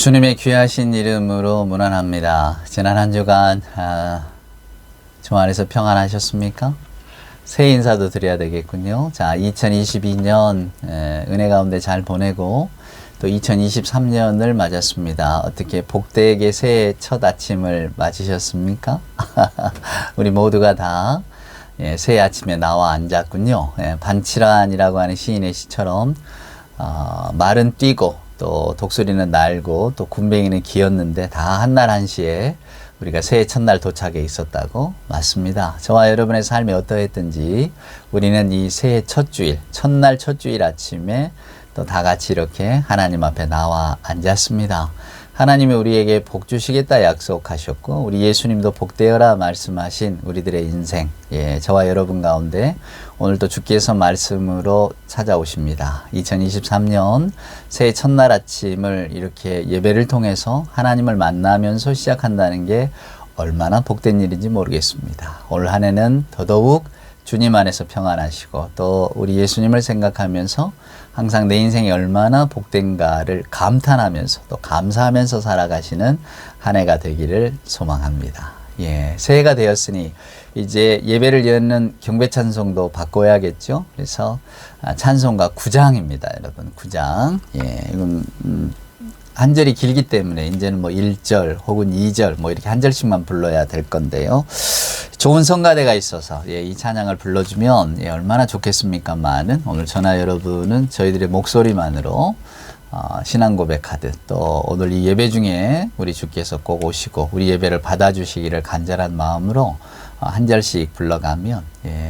주님의 귀하신 이름으로 문안합니다. 지난 한 주간 주 안에서 평안하셨습니까? 새해 인사도 드려야 되겠군요. 자, 2022년 은혜 가운데 잘 보내고 또 2023년을 맞았습니다. 어떻게 복되게 새해 첫 아침을 맞으셨습니까? 우리 모두가 다 새해 아침에 나와 앉았군요. 반치란이라고 하는 시인의 시처럼 말은 뛰고 또 독수리는 날고 또 군뱅이는 기었는데 다 한날 한시에 우리가 새해 첫날 도착해 있었다고. 맞습니다. 저와 여러분의 삶이 어떠했든지 우리는 이 새해 첫 주일, 첫날 첫 주일 아침에 또 다 같이 이렇게 하나님 앞에 나와 앉았습니다. 하나님이 우리에게 복 주시겠다 약속하셨고 우리 예수님도 복되어라 말씀하신 우리들의 인생, 저와 여러분 가운데 오늘도 주께서 말씀으로 찾아오십니다. 2023년 새해 첫날 아침을 이렇게 예배를 통해서 하나님을 만나면서 시작한다는 게 얼마나 복된 일인지 모르겠습니다. 올 한 해는 더더욱 주님 안에서 평안하시고 또 우리 예수님을 생각하면서 항상 내 인생이 얼마나 복된가를 감탄하면서 또 감사하면서 살아가시는 한 해가 되기를 소망합니다. 새해가 되었으니 이제 예배를 여는 경배 찬송도 바꿔야겠죠. 그래서 찬송가 9장입니다. 여러분 9장. 이건 한 절이 길기 때문에 이제는 뭐 1절 혹은 2절 뭐 이렇게 한 절씩만 불러야 될 건데요. 좋은 성가대가 있어서 이 찬양을 불러주면 얼마나 좋겠습니까만은 오늘 저나 여러분은 저희들의 목소리만으로 신앙 고백하듯 또 오늘 이 예배 중에 우리 주께서 꼭 오시고 우리 예배를 받아주시기를 간절한 마음으로 한 절씩 불러가면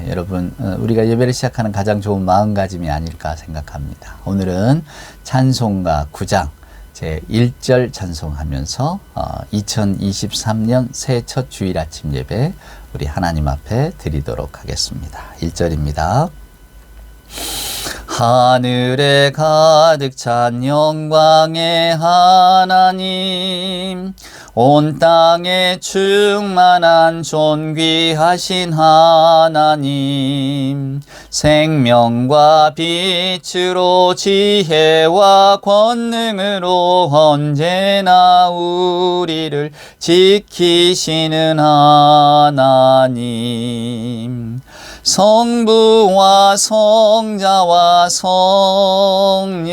여러분 우리가 예배를 시작하는 가장 좋은 마음가짐이 아닐까 생각합니다. 오늘은 찬송가 9장 제 1절 찬송하면서 2023년 새해 첫 주일 아침 예배 우리 하나님 앞에 드리도록 하겠습니다. 1절입니다. 하늘에 가득 찬 영광의 하나님, 온 땅에 충만한 존귀하신 하나님, 생명과 빛으로 지혜와 권능으로 언제나 우리를 지키시는 하나님, 성부와 성자와 성령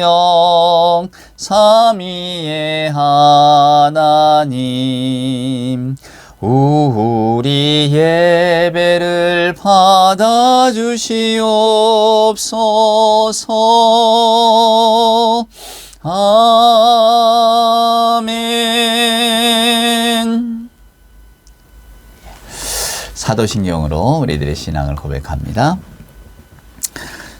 삼위의 하나님, 우리 예배를 받아주시옵소서. 아멘. 사도신경으로 우리들의 신앙을 고백합니다.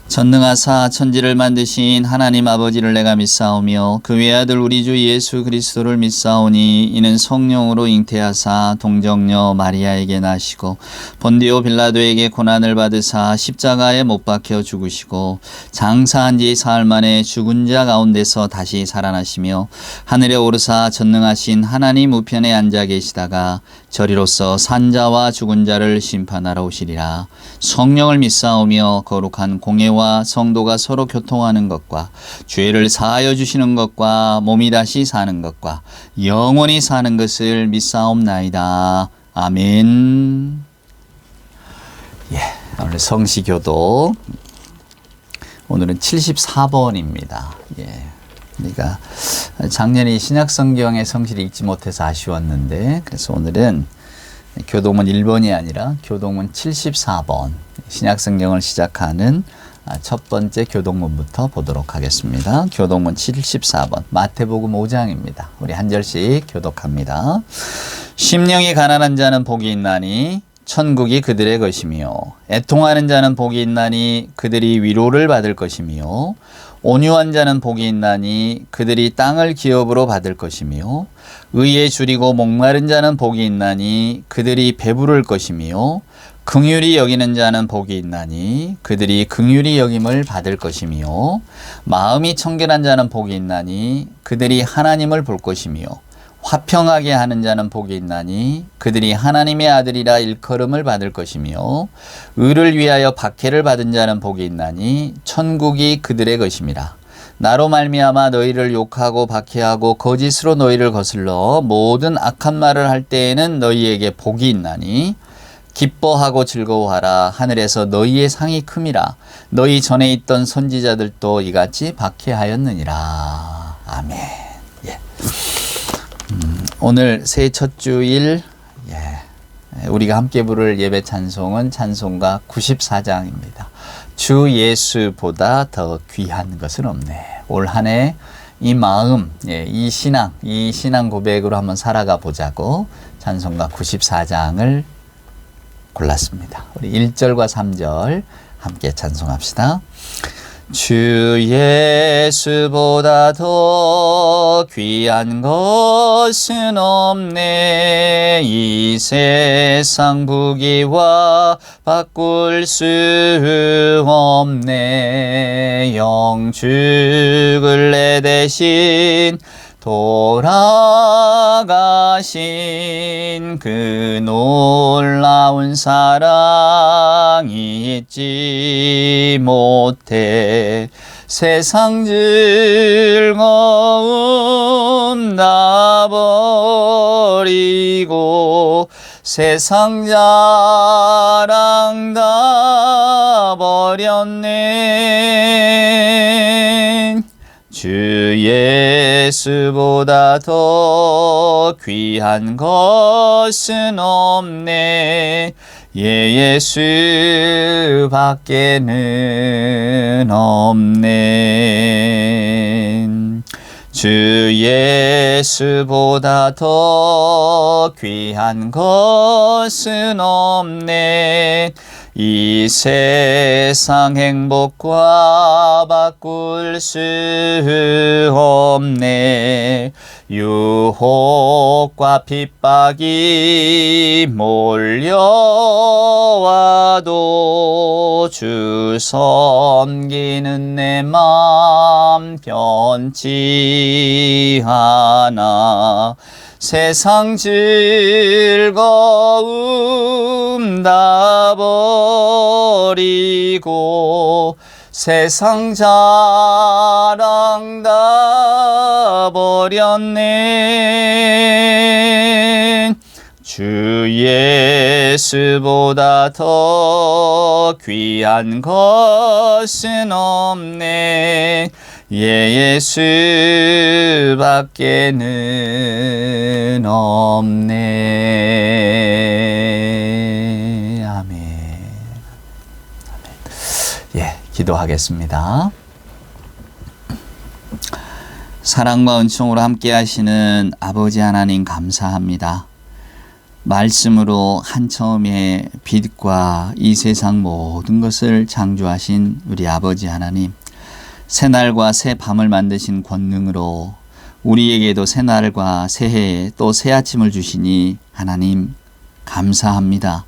전능하사 천지를 만드신 하나님 아버지를 내가 믿사오며 그 외아들 우리 주 예수 그리스도를 믿사오니 이는 성령으로 잉태하사 동정녀 마리아에게 나시고 본디오 빌라도에게 고난을 받으사 십자가에 못 박혀 죽으시고 장사한 지 사흘 만에 죽은 자 가운데서 다시 살아나시며 하늘에 오르사 전능하신 하나님 우편에 앉아 계시다가 저리로서 산자와 죽은 자를 심판하러 오시리라. 성령을 믿사오며 거룩한 공예와 성도가 서로 교통하는 것과 죄를 사하여 주시는 것과 몸이 다시 사는 것과 영원히 사는 것을 믿사옵나이다. 아멘. 오늘 성시교독 오늘은 74번입니다. 우리가 작년에 신약성경의 성시를 읽지 못해서 아쉬웠는데 그래서 오늘은 교동문 1번이 아니라 교동문 74번 신약성경을 시작하는 첫 번째 교동문부터 보도록 하겠습니다. 교동문 74번 마태복음 5장입니다. 우리 한 절씩 교독합니다. 심령이 가난한 자는 복이 있나니 천국이 그들의 것이며 애통하는 자는 복이 있나니 그들이 위로를 받을 것이며 온유한 자는 복이 있나니 그들이 땅을 기업으로 받을 것이며 의에 줄이고 목마른 자는 복이 있나니 그들이 배부를 것이며 긍휼히 여기는 자는 복이 있나니 그들이 긍휼히 여김을 받을 것이며 마음이 청결한 자는 복이 있나니 그들이 하나님을 볼 것이며 화평하게 하는 자는 복이 있나니 그들이 하나님의 아들이라 일컬음을 받을 것이며 의를 위하여 박해를 받은 자는 복이 있나니 천국이 그들의 것임이라. 나로 말미암아 너희를 욕하고 박해하고 거짓으로 너희를 거슬러 모든 악한 말을 할 때에는 너희에게 복이 있나니 기뻐하고 즐거워하라. 하늘에서 너희의 상이 큼이라. 너희 전에 있던 선지자들도 이같이 박해하였느니라. 아멘. 예. 오늘 새해 첫 주일 우리가 함께 부를 예배 찬송은 찬송가 94장입니다. 주 예수보다 더 귀한 것은 없네. 올 한 해 이 마음, 이 신앙 고백으로 한번 살아가 보자고 찬송가 94장을 골랐습니다. 우리 1절과 3절 함께 찬송합시다. 주 예수보다 더 귀한 것은 없네. 이 세상 부귀와 바꿀 수 없네. 영 죽을 내 대신 돌아가신 그 놀라운 사랑이 잊지 못해. 세상 즐거움 다 버리고 세상 자랑 다 버렸네. 주 예수보다 더 귀한 것은 없네. 예수 밖에는 없네. 주 예수보다 더 귀한 것은 없네. 이 세상 행복과 바꿀 수 없네. 유혹과 핍박이 몰려와도 주 섬기는 내 맘 변치 않아. 세상 즐거움 다 버리고 세상 자랑 다 버렸네. 주 예수보다 더 귀한 것은 없네. 예수 밖에는 없네. 아멘. 예, 기도하겠습니다. 사랑과 은총으로 함께 하시는 아버지 하나님 감사합니다. 말씀으로 한처음에 빛과 이 세상 모든 것을 창조하신 우리 아버지 하나님, 새날과 새밤을 만드신 권능으로 우리에게도 새날과 새해 또 새아침을 주시니 하나님 감사합니다.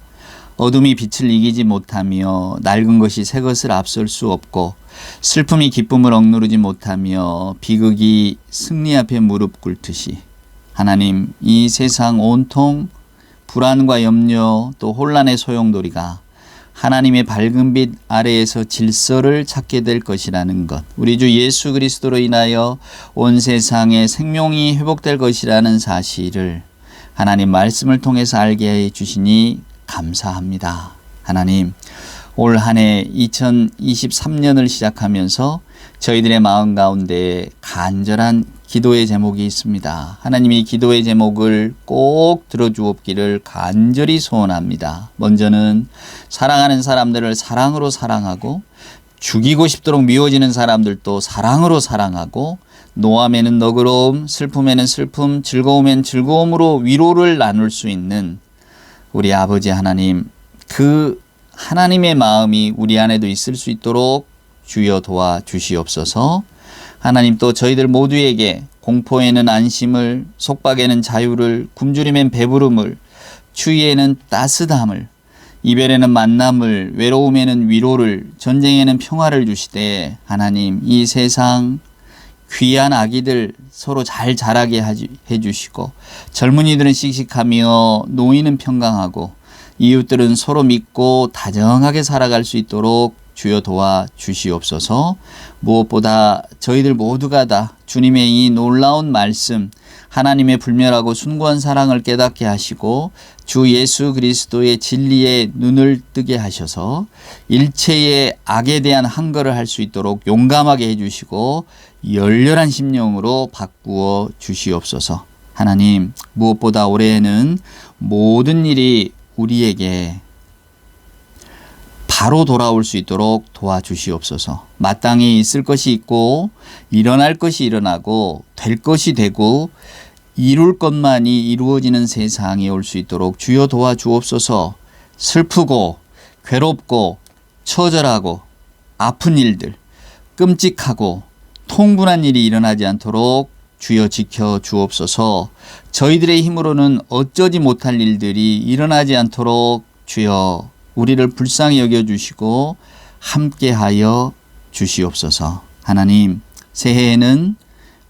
어둠이 빛을 이기지 못하며 낡은 것이 새 것을 앞설 수 없고 슬픔이 기쁨을 억누르지 못하며 비극이 승리 앞에 무릎 꿇듯이 하나님, 이 세상 온통 불안과 염려 또 혼란의 소용돌이가 하나님의 밝은 빛 아래에서 질서를 찾게 될 것이라는 것, 우리 주 예수 그리스도로 인하여 온 세상의 생명이 회복될 것이라는 사실을 하나님 말씀을 통해서 알게 해 주시니 감사합니다. 하나님, 올 한 해 2023년을 시작하면서 저희들의 마음 가운데 간절한 기도의 제목이 있습니다. 하나님이 기도의 제목을 꼭 들어주옵기를 간절히 소원합니다. 먼저는 사랑하는 사람들을 사랑으로 사랑하고, 죽이고 싶도록 미워지는 사람들도 사랑으로 사랑하고, 노함에는 너그러움, 슬픔에는 슬픔, 즐거움엔 즐거움으로 위로를 나눌 수 있는 우리 아버지 하나님, 그 하나님의 마음이 우리 안에도 있을 수 있도록 주여 도와주시옵소서. 하나님, 또 저희들 모두에게 공포에는 안심을, 속박에는 자유를, 굶주림엔 배부름을, 추위에는 따스함을, 이별에는 만남을, 외로움에는 위로를, 전쟁에는 평화를 주시되 하나님, 이 세상 귀한 아기들 서로 잘 자라게 해주시고, 젊은이들은 씩씩하며 노인은 평강하고, 이웃들은 서로 믿고 다정하게 살아갈 수 있도록 주여 도와 주시옵소서. 무엇보다 저희들 모두가 다 주님의 이 놀라운 말씀, 하나님의 불멸하고 숭고한 사랑을 깨닫게 하시고 주 예수 그리스도의 진리에 눈을 뜨게 하셔서 일체의 악에 대한 항거를 할 수 있도록 용감하게 해주시고 열렬한 심령으로 바꾸어 주시옵소서. 하나님, 무엇보다 올해에는 모든 일이 우리에게 바로 돌아올 수 있도록 도와주시옵소서. 마땅히 있을 것이 있고 일어날 것이 일어나고 될 것이 되고 이룰 것만이 이루어지는 세상이 올 수 있도록 주여 도와주옵소서. 슬프고 괴롭고 처절하고 아픈 일들, 끔찍하고 통분한 일이 일어나지 않도록 주여 지켜 주옵소서. 저희들의 힘으로는 어쩌지 못할 일들이 일어나지 않도록 주여 우리를 불쌍히 여겨주시고 함께하여 주시옵소서. 하나님, 새해에는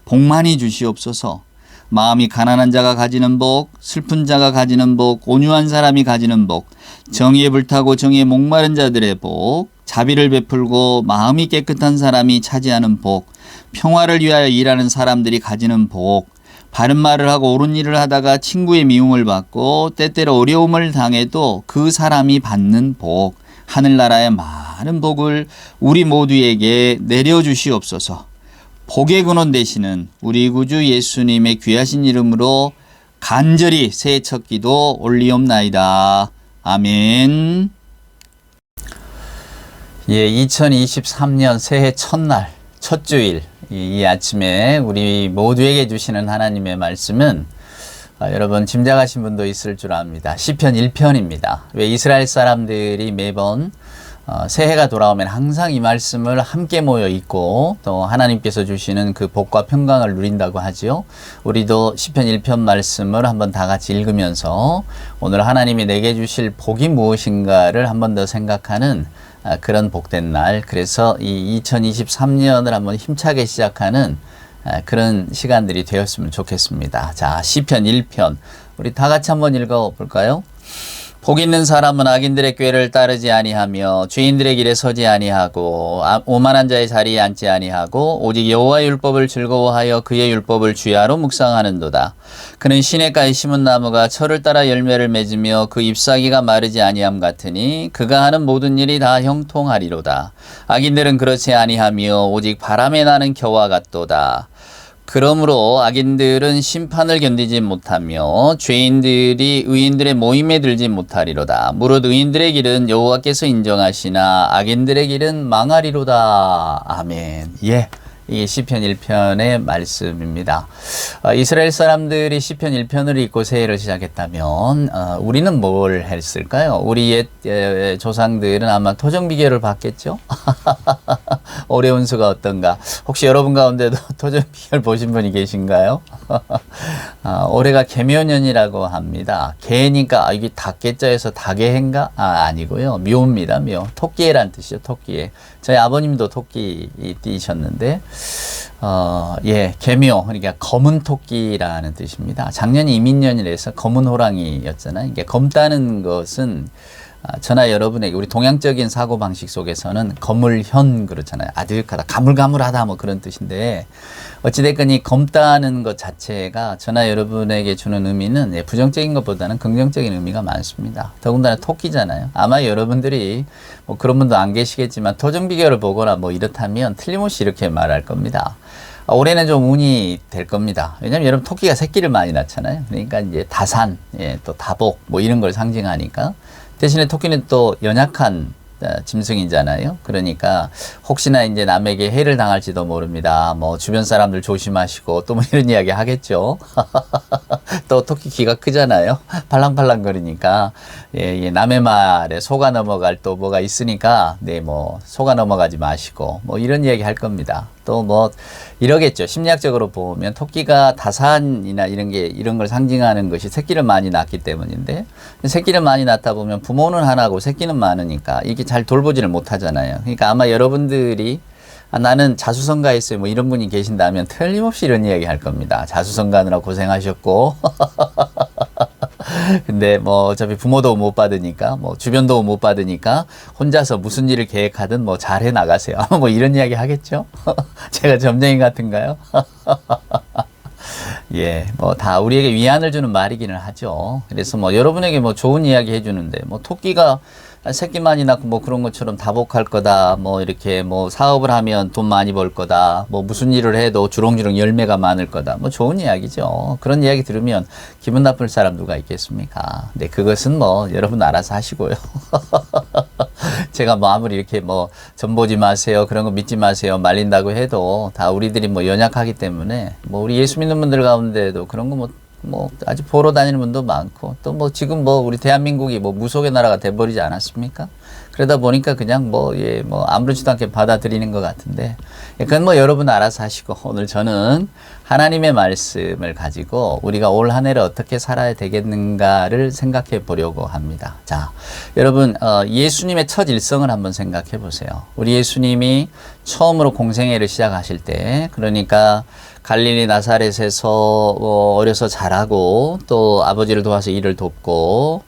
복 많이 주시옵소서. 마음이 가난한 자가 가지는 복, 슬픈 자가 가지는 복, 온유한 사람이 가지는 복, 정의에 불타고 정의에 목마른 자들의 복, 자비를 베풀고 마음이 깨끗한 사람이 차지하는 복, 평화를 위하여 일하는 사람들이 가지는 복, 바른 말을 하고 옳은 일을 하다가 친구의 미움을 받고 때때로 어려움을 당해도 그 사람이 받는 복, 하늘나라의 많은 복을 우리 모두에게 내려주시옵소서. 복의 근원 되시는 우리 구주 예수님의 귀하신 이름으로 간절히 새해 첫 기도 올리옵나이다. 아멘. 예, 2023년 새해 첫날, 첫 주일, 이 아침에 우리 모두에게 주시는 하나님의 말씀은 여러분 짐작하신 분도 있을 줄 압니다. 시편 1편입니다. 왜 이스라엘 사람들이 매번 새해가 돌아오면 항상 이 말씀을 함께 모여 있고 또 하나님께서 주시는 그 복과 평강을 누린다고 하지요. 우리도 시편 1편 말씀을 한번 다 같이 읽으면서 오늘 하나님이 내게 주실 복이 무엇인가를 한번 더 생각하는 그런 복된 날, 그래서 이 2023년을 한번 힘차게 시작하는 그런 시간들이 되었으면 좋겠습니다. 자, 시편 1편 우리 다 같이 한번 읽어볼까요? 복 있는 사람은 악인들의 꾀를 따르지 아니하며 죄인들의 길에 서지 아니하고 오만한 자의 자리에 앉지 아니하고 오직 여호와의 율법을 즐거워하여 그의 율법을 주야로 묵상하는도다. 그는 시냇가에 심은 나무가 철을 따라 열매를 맺으며 그 잎사귀가 마르지 아니함 같으니 그가 하는 모든 일이 다 형통하리로다. 악인들은 그렇지 아니하며 오직 바람에 나는 겨와 같도다. 그러므로 악인들은 심판을 견디지 못하며 죄인들이 의인들의 모임에 들지 못하리로다. 무릇 의인들의 길은 여호와께서 인정하시나 악인들의 길은 망하리로다. 아멘. 예. 이게 시편 1편의 말씀입니다. 이스라엘 사람들이 시편 1편을 읽고 새해를 시작했다면 우리는 뭘 했을까요? 우리 옛 조상들은 아마 토정비결을 봤겠죠? 어려운 수가 어떤가? 혹시 여러분 가운데도 토정비결 보신 분이 계신가요? 올해가 개묘년이라고 합니다. 개니까 이게 닭개자에서 닭의해인가? 아니고요. 묘입니다. 묘. 토끼해란 뜻이죠. 토끼해. 저희 아버님도 토끼 띠셨는데 예, 개묘, 그러니까 검은 토끼라는 뜻입니다. 작년이 이민년이라서 검은 호랑이였잖아요. 이게 검다는 것은 저나 여러분에게 우리 동양적인 사고방식 속에서는 거물현 그렇잖아요. 아득하다, 가물가물하다 뭐 그런 뜻인데 어찌됐건 이 검다는 것 자체가 저나 여러분에게 주는 의미는 부정적인 것보다는 긍정적인 의미가 많습니다. 더군다나 토끼잖아요. 아마 여러분들이 뭐 그런 분도 안 계시겠지만 토정비결을 보거나 뭐 이렇다면 틀림없이 이렇게 말할 겁니다. 올해는 좀 운이 될 겁니다. 왜냐면 여러분 토끼가 새끼를 많이 낳잖아요. 그러니까 이제 다산, 예, 또 다복 뭐 이런 걸 상징하니까 대신에 토끼는 또 연약한 짐승이잖아요. 그러니까 혹시나 이제 남에게 해를 당할지도 모릅니다. 뭐 주변 사람들 조심하시고 또 뭐 이런 이야기 하겠죠. 또 토끼 귀가 크잖아요. 팔랑팔랑 거리니까 예, 남의 말에 속아 넘어갈 또 뭐가 있으니까 네, 뭐 속아 넘어가지 마시고 뭐 이런 이야기 할 겁니다. 또 뭐 이러겠죠. 심리학적으로 보면 토끼가 다산이나 이런 걸 상징하는 것이 새끼를 많이 낳기 때문인데 새끼를 많이 낳다 보면 부모는 하나고 새끼는 많으니까 이게 잘 돌보지를 못하잖아요. 그러니까 아마 여러분들이 나는 자수성가했어요 뭐 이런 분이 계신다면 틀림없이 이런 이야기 할 겁니다. 자수성가하느라 고생하셨고 근데 뭐 어차피 부모도 못 받으니까 뭐 주변도 못 받으니까 혼자서 무슨 일을 계획하든 뭐 잘해 나가세요. 뭐 이런 이야기 하겠죠? 제가 점쟁이 같은가요? 예, 뭐 다 우리에게 위안을 주는 말이기는 하죠. 그래서 뭐 여러분에게 뭐 좋은 이야기 해주는데 뭐 토끼가 새끼 많이 낳고 뭐 그런 것처럼 다복할 거다. 뭐 이렇게 뭐 사업을 하면 돈 많이 벌 거다. 뭐 무슨 일을 해도 주렁주렁 열매가 많을 거다. 뭐 좋은 이야기죠. 그런 이야기 들으면 기분 나쁠 사람 누가 있겠습니까? 근데 그것은 뭐 여러분 알아서 하시고요. 제가 뭐 아무리 이렇게 뭐 전보지 마세요. 그런 거 믿지 마세요. 말린다고 해도 다 우리들이 뭐 연약하기 때문에 뭐 우리 예수 믿는 분들 가운데도 그런 거 뭐 아직 보러 다니는 분도 많고 또 뭐 지금 뭐 우리 대한민국이 뭐 무속의 나라가 돼버리지 않았습니까? 그러다 보니까 그냥 뭐 예 뭐 아무렇지도 않게 받아들이는 것 같은데 그건 뭐 여러분 알아서 하시고 오늘 저는 하나님의 말씀을 가지고 우리가 올 한 해를 어떻게 살아야 되겠는가를 생각해 보려고 합니다. 자, 여러분 예수님의 첫 일성을 한번 생각해 보세요. 우리 예수님이 처음으로 공생애를 시작하실 때 그러니까 갈릴리 나사렛에서 어려서 자라고 또 아버지를 도와서 일을 돕고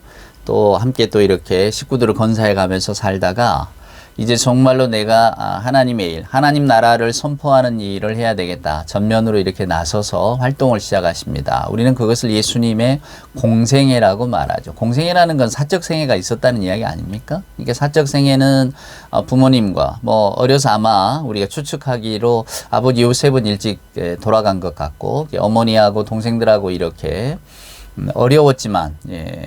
또 함께 또 이렇게 식구들을 건사해 가면서 살다가 이제 정말로 내가 하나님의 일, 하나님 나라를 선포하는 일을 해야 되겠다. 전면으로 이렇게 나서서 활동을 시작하십니다. 우리는 그것을 예수님의 공생애라고 말하죠. 공생애라는 건 사적 생애가 있었다는 이야기 아닙니까? 이게 사적 생애는 부모님과 뭐 어려서 아마 우리가 추측하기로 아버지 요셉은 일찍 돌아간 것 같고 어머니하고 동생들하고 이렇게 어려웠지만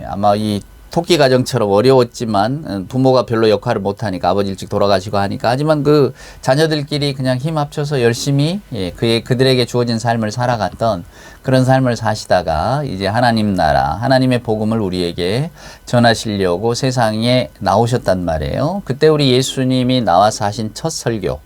아마 이 토끼 가정처럼 어려웠지만 부모가 별로 역할을 못하니까 아버지 일찍 돌아가시고 하니까 하지만 그 자녀들끼리 그냥 힘 합쳐서 열심히 그들에게 주어진 삶을 살아갔던 그런 삶을 사시다가 이제 하나님 나라 하나님의 복음을 우리에게 전하시려고 세상에 나오셨단 말이에요. 그때 우리 예수님이 나와서 하신 첫 설교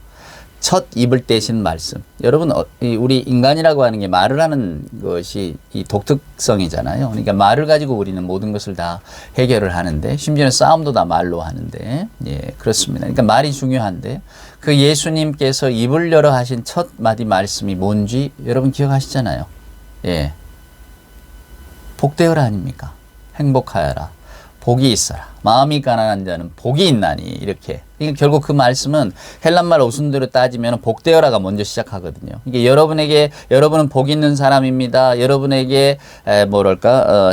첫 입을 떼신 말씀. 여러분, 우리 인간이라고 하는 게 말을 하는 것이 이 독특성이잖아요. 그러니까 말을 가지고 우리는 모든 것을 다 해결을 하는데, 심지어는 싸움도 다 말로 하는데, 예, 그렇습니다. 그러니까 말이 중요한데, 그 예수님께서 입을 열어 하신 첫 마디 말씀이 뭔지 여러분 기억하시잖아요. 예. 복되어라 아닙니까? 행복하여라. 복이 있어라. 마음이 가난한 자는 복이 있나니. 이렇게. 그러니까 결국 그 말씀은 헬란말 어순대로 따지면 복되어라가 먼저 시작하거든요. 이게 여러분은 복 있는 사람입니다. 여러분에게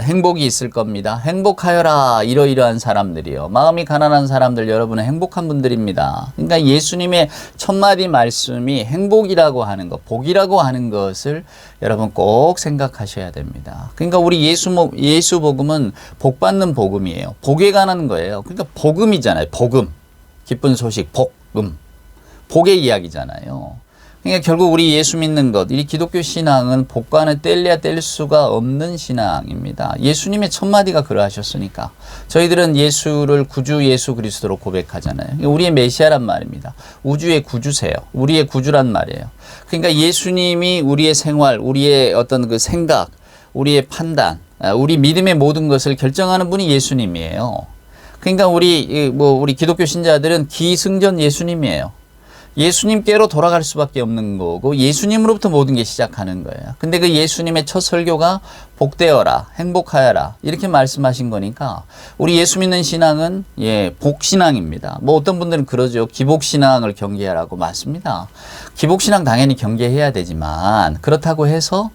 행복이 있을 겁니다. 행복하여라. 이러이러한 사람들이요. 마음이 가난한 사람들 여러분은 행복한 분들입니다. 그러니까 예수님의 첫마디 말씀이 행복이라고 하는 것, 복이라고 하는 것을 여러분 꼭 생각하셔야 됩니다. 그러니까 우리 예수 복음은 복 받는 복음이에요. 복에 관한 거예요. 그러니까 복음이잖아요. 복음. 기쁜 소식, 복음. 복의 이야기잖아요. 그러니까 결국 우리 예수 믿는 것, 이 기독교 신앙은 복과는 뗄래야 뗄 수가 없는 신앙입니다. 예수님의 첫마디가 그러하셨으니까. 저희들은 예수를 구주 예수 그리스도로 고백하잖아요. 우리의 메시아란 말입니다. 우주의 구주세요. 우리의 구주란 말이에요. 그러니까 예수님이 우리의 생활, 우리의 어떤 그 생각, 우리의 판단, 우리 믿음의 모든 것을 결정하는 분이 예수님이에요. 그러니까 우리 기독교 신자들은 기승전 예수님이에요. 예수님께로 돌아갈 수밖에 없는 거고 예수님으로부터 모든 게 시작하는 거예요. 근데 그 예수님의 첫 설교가 복되어라, 행복하여라 이렇게 말씀하신 거니까 우리 예수 믿는 신앙은 복신앙입니다. 뭐 어떤 분들은 그러죠. 기복신앙을 경계하라고. 맞습니다. 기복신앙 당연히 경계해야 되지만 그렇다고 해서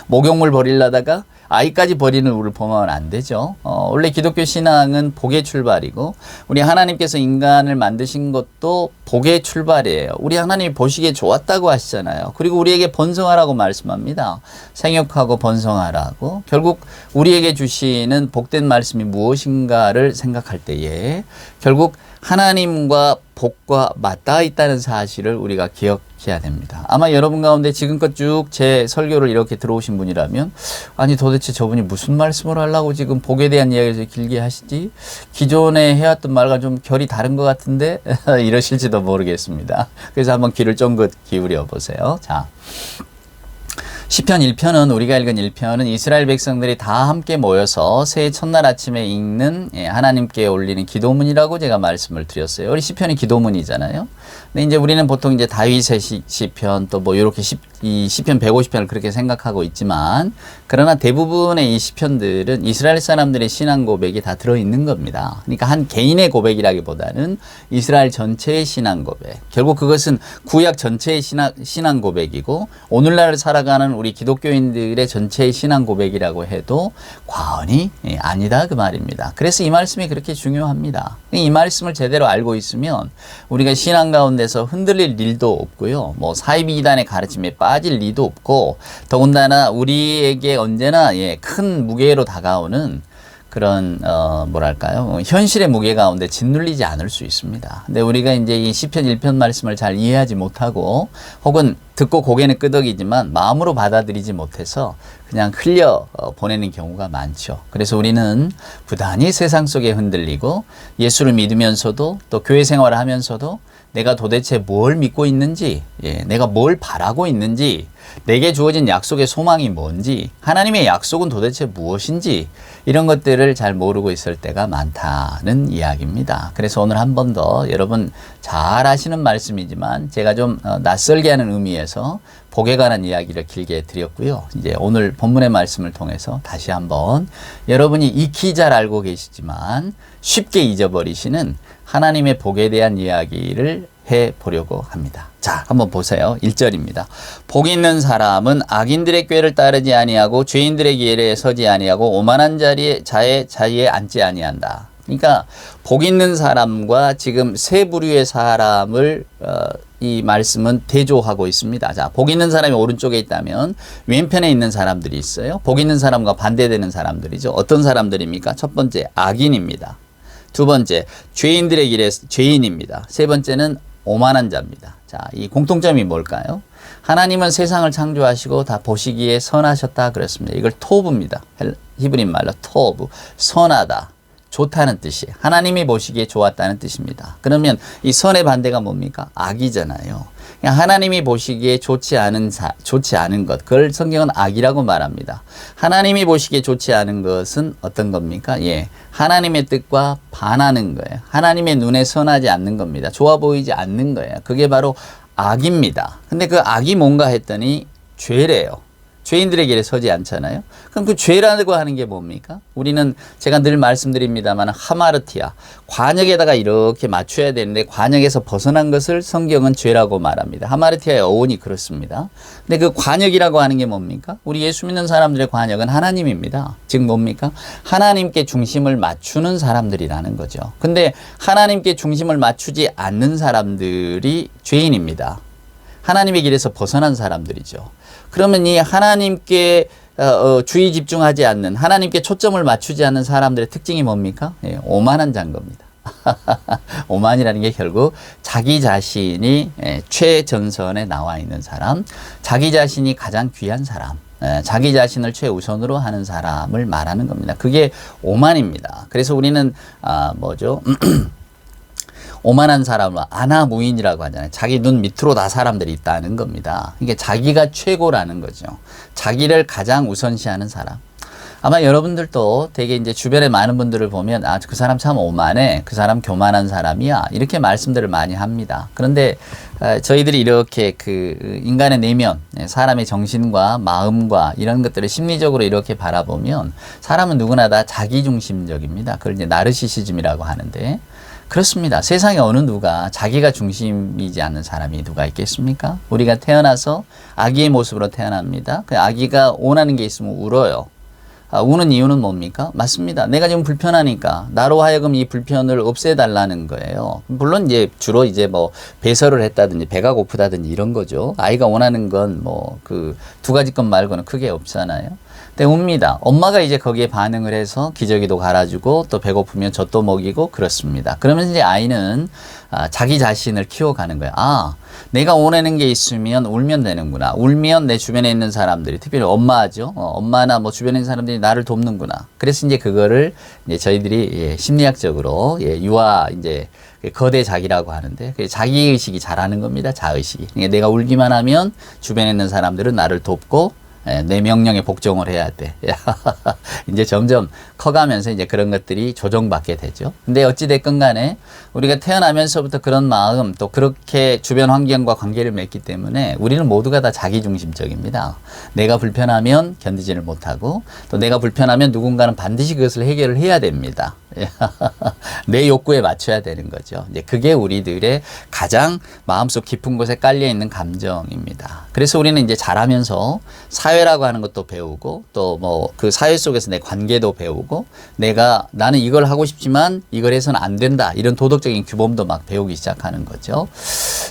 목욕물 버리려다가 아이까지 버리는 우리를 보면 안 되죠. 원래 기독교 신앙은 복의 출발이고 우리 하나님께서 인간을 만드신 것도 복의 출발이에요. 우리 하나님이 보시기에 좋았다고 하시잖아요. 그리고 우리에게 번성하라고 말씀합니다. 생육하고 번성하라고. 결국 우리에게 주시는 복된 말씀이 무엇인가를 생각할 때에 결국 하나님과 복과 맞닿아 있다는 사실을 우리가 기억해야 됩니다. 아마 여러분 가운데 지금껏 쭉 제 설교를 이렇게 들어오신 분이라면 아니 도대체 저분이 무슨 말씀을 하려고 지금 복에 대한 이야기를 길게 하시지? 기존에 해왔던 말과 좀 결이 다른 것 같은데 이러실지도 모르겠습니다. 그래서 한번 귀를 쫑긋 기울여 보세요. 자, 시편 1편은 우리가 읽은 1편은 이스라엘 백성들이 다 함께 모여서 새해 첫날 아침에 읽는 하나님께 올리는 기도문이라고 제가 말씀을 드렸어요. 우리 시편이 기도문이잖아요. 근데 이제 우리는 보통 이제 다윗의 시편 또 뭐 이렇게 이 시편 150편을 그렇게 생각하고 있지만 그러나 대부분의 이 시편들은 이스라엘 사람들의 신앙 고백이 다 들어있는 겁니다. 그러니까 한 개인의 고백이라기보다는 이스라엘 전체의 신앙 고백. 결국 그것은 구약 전체의 신앙 고백이고 오늘날 살아가는 우리 기독교인들의 전체의 신앙 고백이라고 해도 과언이 아니다 그 말입니다. 그래서 이 말씀이 그렇게 중요합니다. 이 말씀을 제대로 알고 있으면 우리가 신앙 가운데서 흔들릴 일도 없고요. 뭐 사이비 이단의 가르침에 빠질 리도 없고 더군다나 우리에게 언제나 큰 무게로 다가오는 그런 뭐랄까요 현실의 무게 가운데 짓눌리지 않을 수 있습니다. 근데 우리가 이제 이 시편 1편 말씀을 잘 이해하지 못하고 혹은 듣고 고개는 끄덕이지만 마음으로 받아들이지 못해서 그냥 흘려 보내는 경우가 많죠. 그래서 우리는 부단히 세상 속에 흔들리고 예수를 믿으면서도 또 교회 생활을 하면서도 내가 도대체 뭘 믿고 있는지, 내가 뭘 바라고 있는지, 내게 주어진 약속의 소망이 뭔지, 하나님의 약속은 도대체 무엇인지 이런 것들을 잘 모르고 있을 때가 많다는 이야기입니다. 그래서 오늘 한 번 더 여러분 잘 아시는 말씀이지만 제가 좀 낯설게 하는 의미에서 복에 관한 이야기를 길게 드렸고요. 이제 오늘 본문의 말씀을 통해서 다시 한번 여러분이 익히 잘 알고 계시지만 쉽게 잊어버리시는 하나님의 복에 대한 이야기를 해보려고 합니다. 자, 한번 보세요. 1절입니다. 복 있는 사람은 악인들의 꾀를 따르지 아니하고 죄인들의 길에 서지 아니하고 오만한 자리에 앉지 아니한다. 그러니까 복 있는 사람과 지금 세 부류의 사람을 이 말씀은 대조하고 있습니다. 자, 복 있는 사람이 오른쪽에 있다면 왼편에 있는 사람들이 있어요. 복 있는 사람과 반대되는 사람들이죠. 어떤 사람들입니까? 첫 번째, 악인입니다. 두 번째, 죄인들의 길에 죄인입니다. 세 번째는 오만한 자입니다. 자, 이 공통점이 뭘까요? 하나님은 세상을 창조하시고 다 보시기에 선하셨다 그랬습니다. 이걸 토브입니다. 히브리 말로 토브, 선하다, 좋다는 뜻이 하나님이 보시기에 좋았다는 뜻입니다. 그러면 이 선의 반대가 뭡니까? 악이잖아요. 하나님이 보시기에 좋지 않은 것, 그걸 성경은 악이라고 말합니다. 하나님이 보시기에 좋지 않은 것은 어떤 겁니까? 하나님의 뜻과 반하는 거예요. 하나님의 눈에 선하지 않는 겁니다. 좋아 보이지 않는 거예요. 그게 바로 악입니다. 근데 그 악이 뭔가 했더니 죄래요. 죄인들의 길에 서지 않잖아요. 그럼 그 죄라고 하는 게 뭡니까? 우리는 제가 늘 말씀드립니다만 하마르티아, 관역에다가 이렇게 맞춰야 되는데 관역에서 벗어난 것을 성경은 죄라고 말합니다. 하마르티아의 어원이 그렇습니다. 근데 그 관역이라고 하는 게 뭡니까? 우리 예수 믿는 사람들의 관역은 하나님입니다. 즉 뭡니까? 하나님께 중심을 맞추는 사람들이라는 거죠. 근데 하나님께 중심을 맞추지 않는 사람들이 죄인입니다. 하나님의 길에서 벗어난 사람들이죠. 그러면 이 하나님께 주의 집중하지 않는, 하나님께 초점을 맞추지 않는 사람들의 특징이 뭡니까? 오만한 자인 겁니다. 오만이라는 게 결국 자기 자신이 최전선에 나와 있는 사람, 자기 자신이 가장 귀한 사람, 자기 자신을 최우선으로 하는 사람을 말하는 겁니다. 그게 오만입니다. 그래서 우리는 오만한 사람을 아나무인이라고 하잖아요. 자기 눈 밑으로 다 사람들이 있다는 겁니다. 이게 자기가 최고라는 거죠. 자기를 가장 우선시하는 사람. 아마 여러분들도 되게 이제 주변에 많은 분들을 보면 그 사람 참 오만해. 그 사람 교만한 사람이야. 이렇게 말씀들을 많이 합니다. 그런데 저희들이 이렇게 그 인간의 내면, 사람의 정신과 마음과 이런 것들을 심리적으로 이렇게 바라보면 사람은 누구나 다 자기중심적입니다. 그걸 이제 나르시시즘이라고 하는데 그렇습니다. 세상에 어느 누가 자기가 중심이지 않는 사람이 누가 있겠습니까? 우리가 태어나서 아기의 모습으로 태어납니다. 그 아기가 원하는 게 있으면 울어요. 우는 이유는 뭡니까? 맞습니다. 내가 지금 불편하니까 나로 하여금 이 불편을 없애달라는 거예요. 물론 이제 주로 이제 뭐 배설을 했다든지 배가 고프다든지 이런 거죠. 아이가 원하는 건 뭐 그 두 가지 것 말고는 크게 없잖아요. 근데 웁니다. 엄마가 이제 거기에 반응을 해서 기저귀도 갈아주고 또 배고프면 젖도 먹이고 그렇습니다. 그러면 이제 아이는 자기 자신을 키워가는 거예요. 내가 원하는 게 있으면 울면 되는구나. 울면 내 주변에 있는 사람들이, 특별히 엄마죠. 엄마나 뭐 주변에 있는 사람들이 나를 돕는구나. 그래서 이제 그거를 이제 저희들이 심리학적으로 유아 이제 거대 자기라고 하는데 자기의식이 잘하는 겁니다. 자의식이. 그러니까 내가 울기만 하면 주변에 있는 사람들은 나를 돕고 내 명령에 복종을 해야 돼. 이제 점점 커가면서 이제 그런 것들이 조정받게 되죠. 근데 어찌됐건 간에 우리가 태어나면서부터 그런 마음 또 그렇게 주변 환경과 관계를 맺기 때문에 우리는 모두가 다 자기중심적입니다. 내가 불편하면 견디지를 못하고 또 내가 불편하면 누군가는 반드시 그것을 해결을 해야 됩니다. 내 욕구에 맞춰야 되는 거죠. 이제 그게 우리들의 가장 마음속 깊은 곳에 깔려 있는 감정입니다. 그래서 우리는 이제 자라면서 사회라고 하는 것도 배우고 또 뭐 그 사회 속에서 내 관계도 배우고 나는 이걸 하고 싶지만 이걸 해서는 안 된다. 이런 도덕적인 규범도 막 배우기 시작하는 거죠.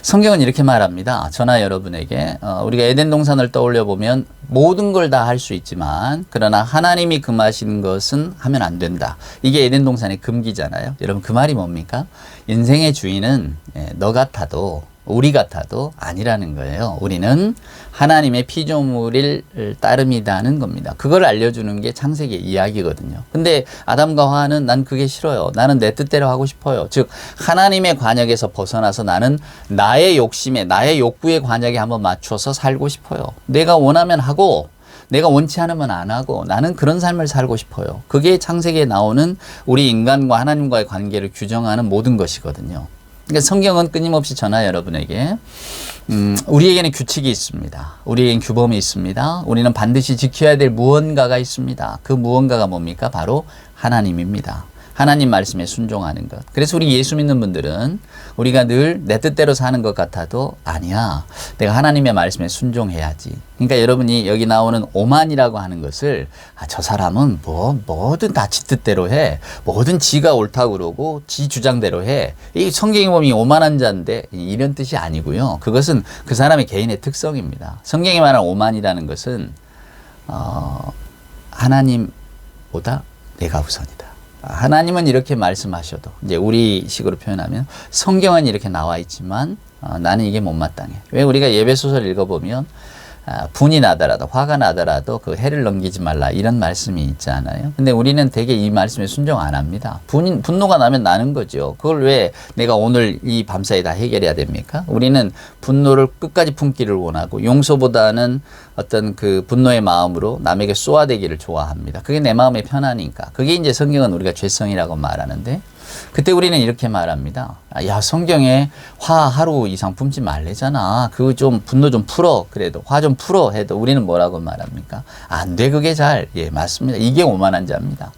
성경은 이렇게 말합니다. 저나 여러분에게 우리가 에덴 동산을 떠올려 보면 모든 걸 다 할 수 있지만 그러나 하나님이 금하신 것은 하면 안 된다. 이게 에덴 동산의 금기잖아요. 여러분 그 말이 뭡니까? 인생의 주인은 너 같아도 우리 같아도 아니라는 거예요. 우리는 하나님의 피조물을 따름이다는 겁니다. 그걸 알려주는 게 창세기 이야기거든요. 근데 아담과 하와는 난 그게 싫어요. 나는 내 뜻대로 하고 싶어요. 즉 하나님의 관역에서 벗어나서 나는 나의 욕심에 나의 욕구의 관역에 한번 맞춰서 살고 싶어요. 내가 원하면 하고 내가 원치 않으면 안 하고 나는 그런 삶을 살고 싶어요. 그게 창세기에 나오는 우리 인간과 하나님과의 관계를 규정하는 모든 것이거든요. 그러니까 성경은 끊임없이 저나 여러분에게 우리에게는 규칙이 있습니다. 우리에게는 규범이 있습니다. 우리는 반드시 지켜야 될 무언가가 있습니다. 그 무언가가 뭡니까? 바로 하나님입니다. 하나님 말씀에 순종하는 것. 그래서 우리 예수 믿는 분들은 우리가 늘 내 뜻대로 사는 것 같아도 아니야. 내가 하나님의 말씀에 순종해야지. 그러니까 여러분이 여기 나오는 오만이라고 하는 것을 저 사람은 뭐든 다 지 뜻대로 해. 뭐든 지가 옳다고 그러고 지 주장대로 해. 이 성경에 보면 오만한 자인데 이런 뜻이 아니고요. 그것은 그 사람의 개인의 특성입니다. 성경이 말하는 오만이라는 것은 하나님보다 내가 우선이다. 하나님은 이렇게 말씀하셔도 이제 우리 식으로 표현하면 성경은 이렇게 나와 있지만 나는 이게 못마땅해. 왜 우리가 예배소설 읽어보면 분이 나더라도 화가 나더라도 그 해를 넘기지 말라 이런 말씀이 있잖아요. 근데 우리는 되게 이 말씀에 순종 안 합니다. 분노가 나면 나는 거죠. 그걸 왜 내가 오늘 이 밤사이 다 해결해야 됩니까? 우리는 분노를 끝까지 품기를 원하고 용서보다는 어떤 그 분노의 마음으로 남에게 쏘아대기를 좋아합니다. 그게 내 마음의 편하니까. 그게 이제 성경은 우리가 죄성이라고 말하는데 그때 우리는 이렇게 말합니다. 야, 성경에 화 하루 이상 품지 말래잖아. 그거 좀 분노 좀 풀어. 그래도 화 좀 풀어 해도 우리는 뭐라고 말합니까? 안 돼, 그게 잘. 예, 맞습니다. 이게 오만한 자입니다.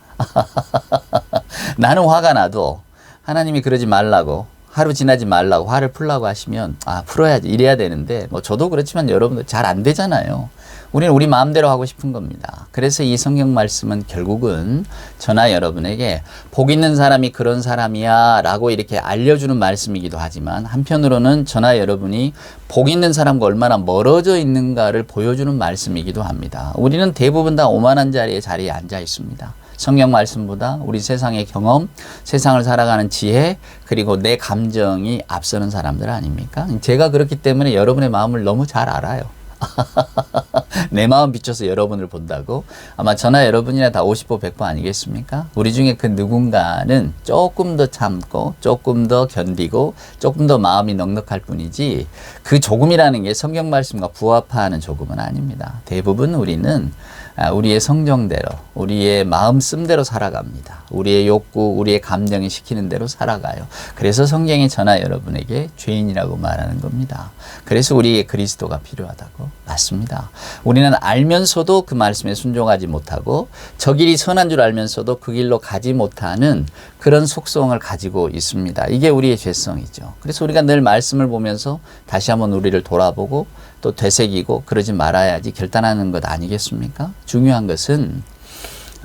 나는 화가 나도 하나님이 그러지 말라고 하루 지나지 말라고 화를 풀라고 하시면 풀어야지 이래야 되는데 뭐 저도 그렇지만 여러분들 잘 안 되잖아요. 우리는 우리 마음대로 하고 싶은 겁니다. 그래서 이 성경 말씀은 결국은 저나 여러분에게 복 있는 사람이 그런 사람이야 라고 이렇게 알려주는 말씀이기도 하지만 한편으로는 저나 여러분이 복 있는 사람과 얼마나 멀어져 있는가를 보여주는 말씀이기도 합니다. 우리는 대부분 다 오만한 자리에 앉아 있습니다. 성경 말씀보다 우리 세상의 경험, 세상을 살아가는 지혜, 그리고 내 감정이 앞서는 사람들 아닙니까? 제가 그렇기 때문에 여러분의 마음을 너무 잘 알아요. 내 마음 비춰서 여러분을 본다고? 아마 저나 여러분이나 다 50% 100% 아니겠습니까? 우리 중에 그 누군가는 조금 더 참고 조금 더 견디고 조금 더 마음이 넉넉할 뿐이지 그 조금이라는 게 성경 말씀과 부합하는 조금은 아닙니다. 대부분 우리는 우리의 성정대로 우리의 마음 씀대로 살아갑니다. 우리의 욕구, 우리의 감정이 시키는 대로 살아가요. 그래서 성경이 저나 여러분에게 죄인이라고 말하는 겁니다. 그래서 우리에게 그리스도가 필요하다고. 맞습니다. 우리는 알면서도 그 말씀에 순종하지 못하고 저 길이 선한 줄 알면서도 그 길로 가지 못하는 그런 속성을 가지고 있습니다. 이게 우리의 죄성이죠. 그래서 우리가 늘 말씀을 보면서 다시 한번 우리를 돌아보고 또 되새기고 그러지 말아야지 결단하는 것 아니겠습니까? 중요한 것은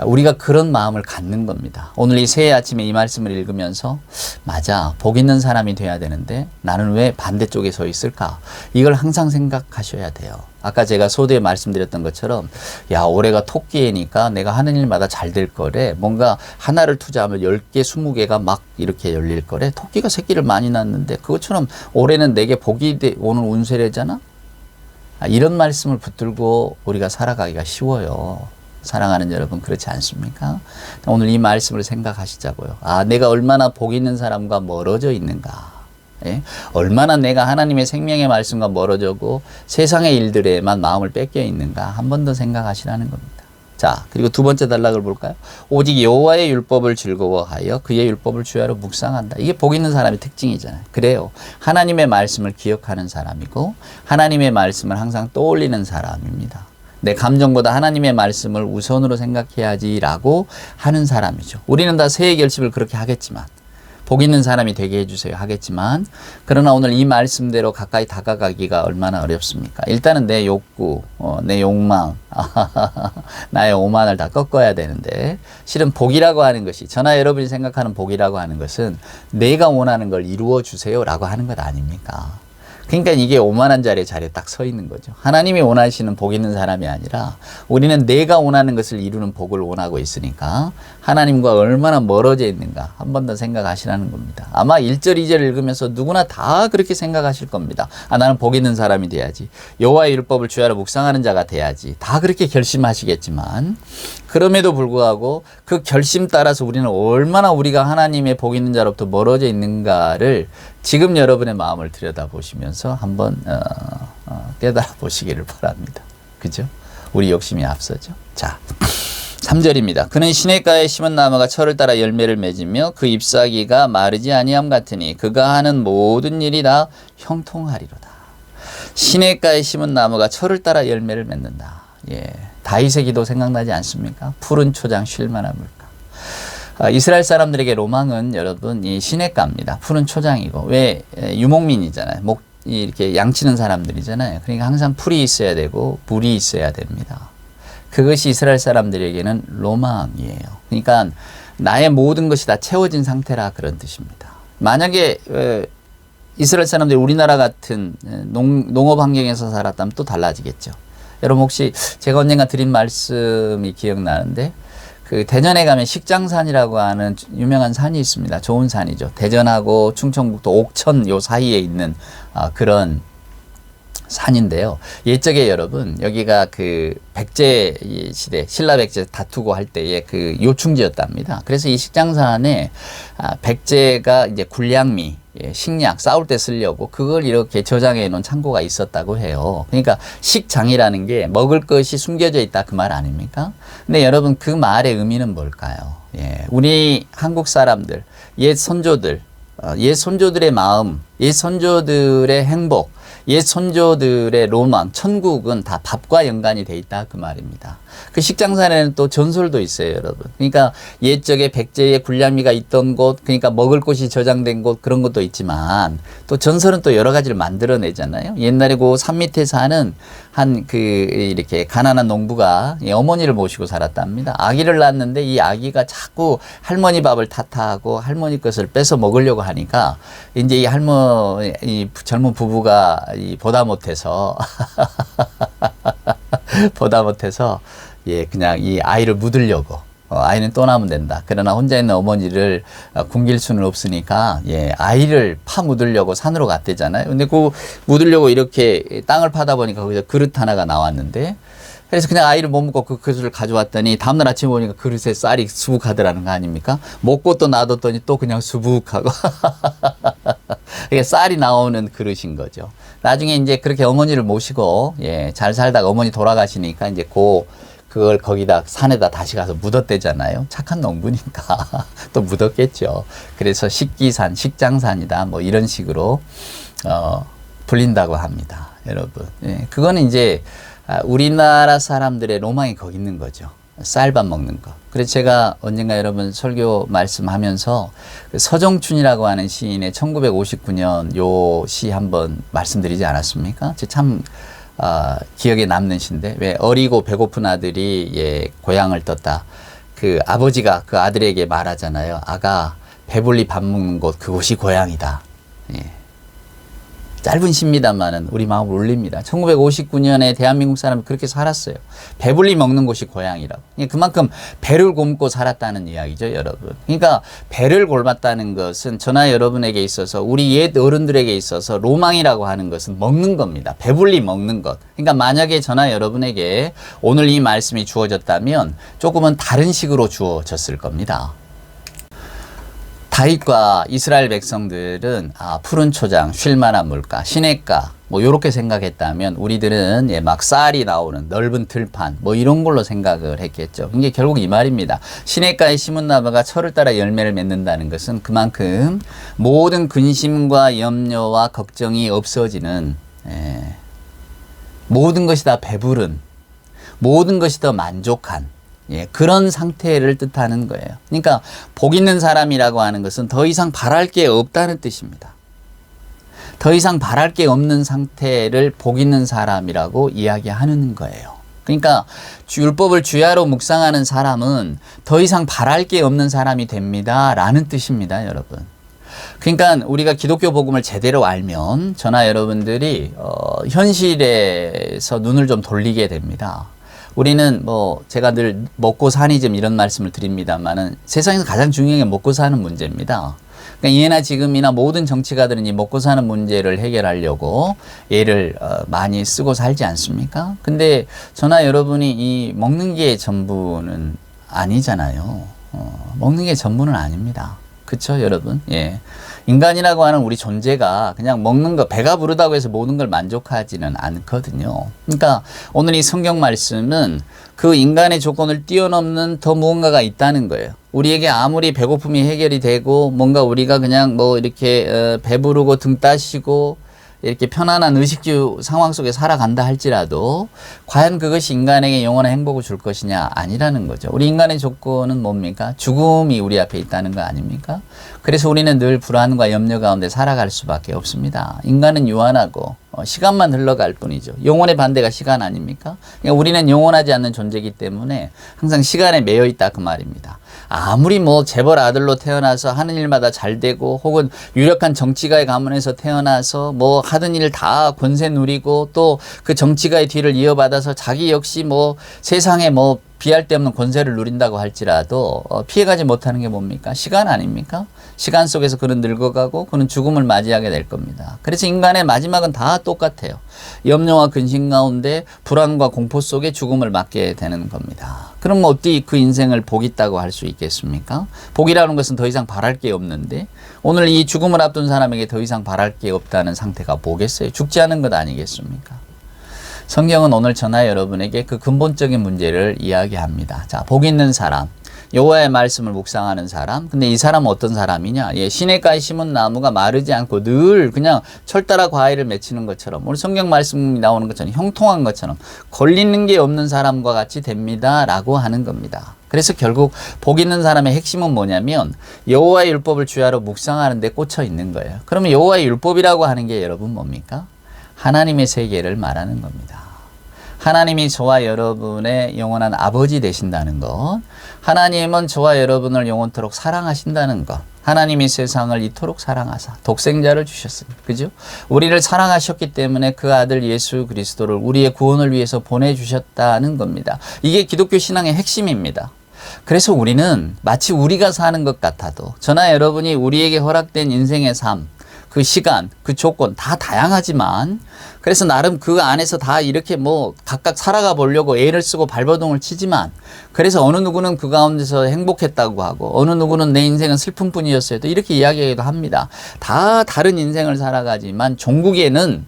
우리가 그런 마음을 갖는 겁니다. 오늘 이 새해 아침에 이 말씀을 읽으면서 맞아, 복 있는 사람이 돼야 되는데 나는 왜 반대쪽에 서 있을까? 이걸 항상 생각하셔야 돼요. 아까 제가 소두에 말씀드렸던 것처럼 야, 올해가 토끼해니까 내가 하는 일마다 잘 될 거래. 뭔가 하나를 투자하면 10개, 20개가 막 이렇게 열릴 거래. 토끼가 새끼를 많이 낳는데 그것처럼 올해는 내게 복이 오는 운세래잖아? 이런 말씀을 붙들고 우리가 살아가기가 쉬워요. 사랑하는 여러분 그렇지 않습니까? 오늘 이 말씀을 생각하시자고요. 내가 얼마나 복 있는 사람과 멀어져 있는가. 예? 얼마나 내가 하나님의 생명의 말씀과 멀어져고 세상의 일들에만 마음을 뺏겨 있는가 한 번 더 생각하시라는 겁니다. 자, 그리고 두 번째 단락을 볼까요? 오직 여호와의 율법을 즐거워하여 그의 율법을 주야로 묵상한다. 이게 복 있는 사람의 특징이잖아요. 그래요. 하나님의 말씀을 기억하는 사람이고 하나님의 말씀을 항상 떠올리는 사람입니다. 내 감정보다 하나님의 말씀을 우선으로 생각해야지라고 하는 사람이죠. 우리는 다 새해 결심을 그렇게 하겠지만 복 있는 사람이 되게 해주세요 하겠지만 그러나 오늘 이 말씀대로 가까이 다가가기가 얼마나 어렵습니까? 일단은 내 욕구, 내 욕망, 나의 오만을 다 꺾어야 되는데 실은 복이라고 하는 것이 저나 여러분이 생각하는 복이라고 하는 것은 내가 원하는 걸 이루어 주세요 라고 하는 것 아닙니까? 그러니까 이게 오만한 자리에 딱 서 있는 거죠. 하나님이 원하시는 복 있는 사람이 아니라 우리는 내가 원하는 것을 이루는 복을 원하고 있으니까 하나님과 얼마나 멀어져 있는가 한 번 더 생각하시라는 겁니다. 아마 1절, 2절 읽으면서 누구나 다 그렇게 생각하실 겁니다. 아, 나는 복 있는 사람이 돼야지. 여호와의 율법을 주야로 묵상하는 자가 돼야지. 다 그렇게 결심하시겠지만 그럼에도 불구하고 그 결심 따라서 우리는 얼마나 우리가 하나님의 복 있는 자로부터 멀어져 있는가를 지금 여러분의 마음을 들여다보시면서 한번 깨달아 보시기를 바랍니다. 그죠? 우리 욕심이 앞서죠. 자, 3절입니다. 그는 시냇가에 심은 나무가 철을 따라 열매를 맺으며 그 잎사귀가 마르지 아니함 같으니 그가 하는 모든 일이 다 형통하리로다. 시냇가에 심은 나무가 철을 따라 열매를 맺는다. 예, 다윗의 기도 생각나지 않습니까? 푸른 초장 쉴 만한 물가. 이스라엘 사람들에게 로망은 여러분 이 시냇가입니다. 푸른 초장이고 왜 유목민이잖아요. 이렇게 양치는 사람들이잖아요. 그러니까 항상 풀이 있어야 되고 물이 있어야 됩니다. 그것이 이스라엘 사람들에게는 로망이에요. 그러니까 나의 모든 것이 다 채워진 상태라 그런 뜻입니다. 만약에 이스라엘 사람들이 우리나라 같은 농업 환경에서 살았다면 또 달라지겠죠. 여러분 혹시 제가 언젠가 드린 말씀이 기억나는데 그 대전에 가면 식장산이라고 하는 유명한 산이 있습니다. 좋은 산이죠. 대전하고 충청북도 옥천 요 사이에 있는 그런 산인데요. 옛적에 여러분 여기가 그 백제 시대 신라 백제 다투고 할 때의 그 요충지였답니다. 그래서 이 식장산에 백제가 이제 군량미 식량 싸울 때 쓰려고 그걸 이렇게 저장해 놓은 창고가 있었다고 해요. 그러니까 식장이라는 게 먹을 것이 숨겨져 있다 그 말 아닙니까? 근데 여러분 그 말의 의미는 뭘까요? 예, 우리 한국 사람들 옛 선조들 옛 선조들의 마음, 옛 선조들의 행복, 옛 선조들의 로망, 천국은 다 밥과 연관이 돼 있다 그 말입니다. 그 식장산에는 또 전설도 있어요, 여러분. 그러니까 옛적에 백제의 군량미가 있던 곳, 그러니까 먹을 곳이 저장된 곳 그런 것도 있지만 또 전설은 또 여러 가지를 만들어내잖아요. 옛날에 그 산 밑에 사는 한 그 이렇게 가난한 농부가 어머니를 모시고 살았답니다. 아기를 낳았는데 이 아기가 자꾸 할머니 밥을 탓하고 할머니 것을 뺏어 먹으려고 하니까 이제 이 젊은 부부가 보다 못해서 예, 그냥 이 아이를 묻으려고 아이는 또 나면 된다. 그러나 혼자 있는 어머니를 굶길 수는 없으니까 예, 아이를 파 묻으려고 산으로 갔대잖아요. 근데 그 묻으려고 이렇게 땅을 파다 보니까 거기서 그릇 하나가 나왔는데 그래서 그냥 아이를 못 먹고 그 그릇을 가져왔더니 다음날 아침에 보니까 그릇에 쌀이 수북하더라는 거 아닙니까? 먹고 또 놔뒀더니 또 그냥 수북하고 이게 쌀이 나오는 그릇인 거죠. 나중에 이제 그렇게 어머니를 모시고 예, 잘 살다가 어머니 돌아가시니까 이제 그걸 거기다 산에다 다시 가서 묻었대잖아요. 착한 농부니까 또 묻었겠죠. 그래서 식기산, 식장산이다 뭐 이런 식으로 불린다고 합니다. 여러분. 예, 그거는 이제 우리나라 사람들의 로망이 거기 있는 거죠. 쌀밥 먹는 거. 그래서 제가 언젠가 여러분 설교 말씀하면서 서정춘이라고 하는 시인의 1959년 요 시 한번 말씀드리지 않았습니까? 참 기억에 남는 시인데 왜 어리고 배고픈 아들이 예, 고향을 떴다. 그 아버지가 그 아들에게 말하잖아요. 아가 배불리 밥 먹는 곳 그곳이 고향이다. 예. 짧은 시입니다만은 우리 마음을 울립니다. 1959년에 대한민국 사람이 그렇게 살았어요. 배불리 먹는 곳이 고향이라고. 그만큼 배를 굶고 살았다는 이야기죠, 여러분. 그러니까 배를 굶었다는 것은 저나 여러분에게 있어서 우리 옛 어른들에게 있어서 로망이라고 하는 것은 먹는 겁니다. 배불리 먹는 것. 그러니까 만약에 저나 여러분에게 오늘 이 말씀이 주어졌다면 조금은 다른 식으로 주어졌을 겁니다. 다윗과 이스라엘 백성들은 푸른 초장, 쉴만한 물가, 시냇가 뭐 요렇게 생각했다면 우리들은 막 쌀이 나오는 넓은 들판 뭐 이런 걸로 생각을 했겠죠. 이게 결국 이 말입니다. 시냇가에 심은 나무가 철을 따라 열매를 맺는다는 것은 그만큼 모든 근심과 염려와 걱정이 없어지는 모든 것이 다 배부른 모든 것이 더 만족한 그런 상태를 뜻하는 거예요. 그러니까 복 있는 사람이라고 하는 것은 더 이상 바랄 게 없다는 뜻입니다. 더 이상 바랄 게 없는 상태를 복 있는 사람이라고 이야기하는 거예요. 그러니까 율법을 주야로 묵상하는 사람은 더 이상 바랄 게 없는 사람이 됩니다 라는 뜻입니다, 여러분. 그러니까 우리가 기독교 복음을 제대로 알면 저나 여러분들이 현실에서 눈을 좀 돌리게 됩니다. 우리는 제가 늘 먹고 사니즘 이런 말씀을 드립니다만은 세상에서 가장 중요한 게 먹고 사는 문제입니다. 그러니까 예나 지금이나 모든 정치가들은 이 먹고 사는 문제를 해결하려고 애를 많이 쓰고 살지 않습니까? 근데 저나 여러분이 이 먹는 게 전부는 아니잖아요. 먹는 게 전부는 아닙니다. 그쵸, 여러분? 예. 인간이라고 하는 우리 존재가 그냥 먹는 거, 배가 부르다고 해서 모든 걸 만족하지는 않거든요. 그러니까 오늘 이 성경 말씀은 그 인간의 조건을 뛰어넘는 더 무언가가 있다는 거예요. 우리에게 아무리 배고픔이 해결이 되고 뭔가 우리가 그냥 이렇게 배부르고 등 따시고 이렇게 편안한 의식주 상황 속에 살아간다 할지라도 과연 그것이 인간에게 영원한 행복을 줄 것이냐 아니라는 거죠. 우리 인간의 조건은 뭡니까? 죽음이 우리 앞에 있다는 거 아닙니까? 그래서 우리는 늘 불안과 염려 가운데 살아갈 수밖에 없습니다. 인간은 유한하고 시간만 흘러갈 뿐이죠. 영혼의 반대가 시간 아닙니까? 그러니까 우리는 영원하지 않는 존재이기 때문에 항상 시간에 매여 있다 그 말입니다. 아무리 재벌 아들로 태어나서 하는 일마다 잘 되고 혹은 유력한 정치가의 가문에서 태어나서 하던 일 다 권세 누리고 또 그 정치가의 뒤를 이어받아서 자기 역시 세상에 비할 데 없는 권세를 누린다고 할지라도 피해가지 못하는 게 뭡니까? 시간 아닙니까? 시간 속에서 그는 늙어가고 그는 죽음을 맞이하게 될 겁니다. 그래서 인간의 마지막은 다 똑같아요. 염려와 근심 가운데 불안과 공포 속에 죽음을 맞게 되는 겁니다. 그럼 어떻게 그 인생을 복 있다고 할 수 있겠습니까? 복이라는 것은 더 이상 바랄 게 없는데 오늘 이 죽음을 앞둔 사람에게 더 이상 바랄 게 없다는 상태가 뭐겠어요? 죽지 않은 것 아니겠습니까? 성경은 오늘 저나 여러분에게 그 근본적인 문제를 이야기합니다. 자, 복 있는 사람, 여호와의 말씀을 묵상하는 사람. 근데 이 사람은 어떤 사람이냐? 시냇가에 심은 나무가 마르지 않고 늘 그냥 철 따라 과일을 맺히는 것처럼 오늘 성경 말씀이 나오는 것처럼 형통한 것처럼 걸리는 게 없는 사람과 같이 됩니다 라고 하는 겁니다. 그래서 결국 복 있는 사람의 핵심은 뭐냐면 여호와의 율법을 주야로 묵상하는 데 꽂혀 있는 거예요. 그러면 여호와의 율법이라고 하는 게 여러분 뭡니까? 하나님의 세계를 말하는 겁니다. 하나님이 저와 여러분의 영원한 아버지 되신다는 것, 하나님은 저와 여러분을 영원토록 사랑하신다는 것, 하나님이 세상을 이토록 사랑하사 독생자를 주셨습니다. 그죠? 우리를 사랑하셨기 때문에 그 아들 예수 그리스도를 우리의 구원을 위해서 보내주셨다는 겁니다. 이게 기독교 신앙의 핵심입니다. 그래서 우리는 마치 우리가 사는 것 같아도 저나 여러분이 우리에게 허락된 인생의 삶, 그 시간, 그 조건 다 다양하지만 그래서 나름 그 안에서 다 이렇게 각각 살아가 보려고 애를 쓰고 발버둥을 치지만 그래서 어느 누구는 그 가운데서 행복했다고 하고 어느 누구는 내 인생은 슬픔뿐이었어요. 또 이렇게 이야기하기도 합니다. 다 다른 인생을 살아가지만 종국에는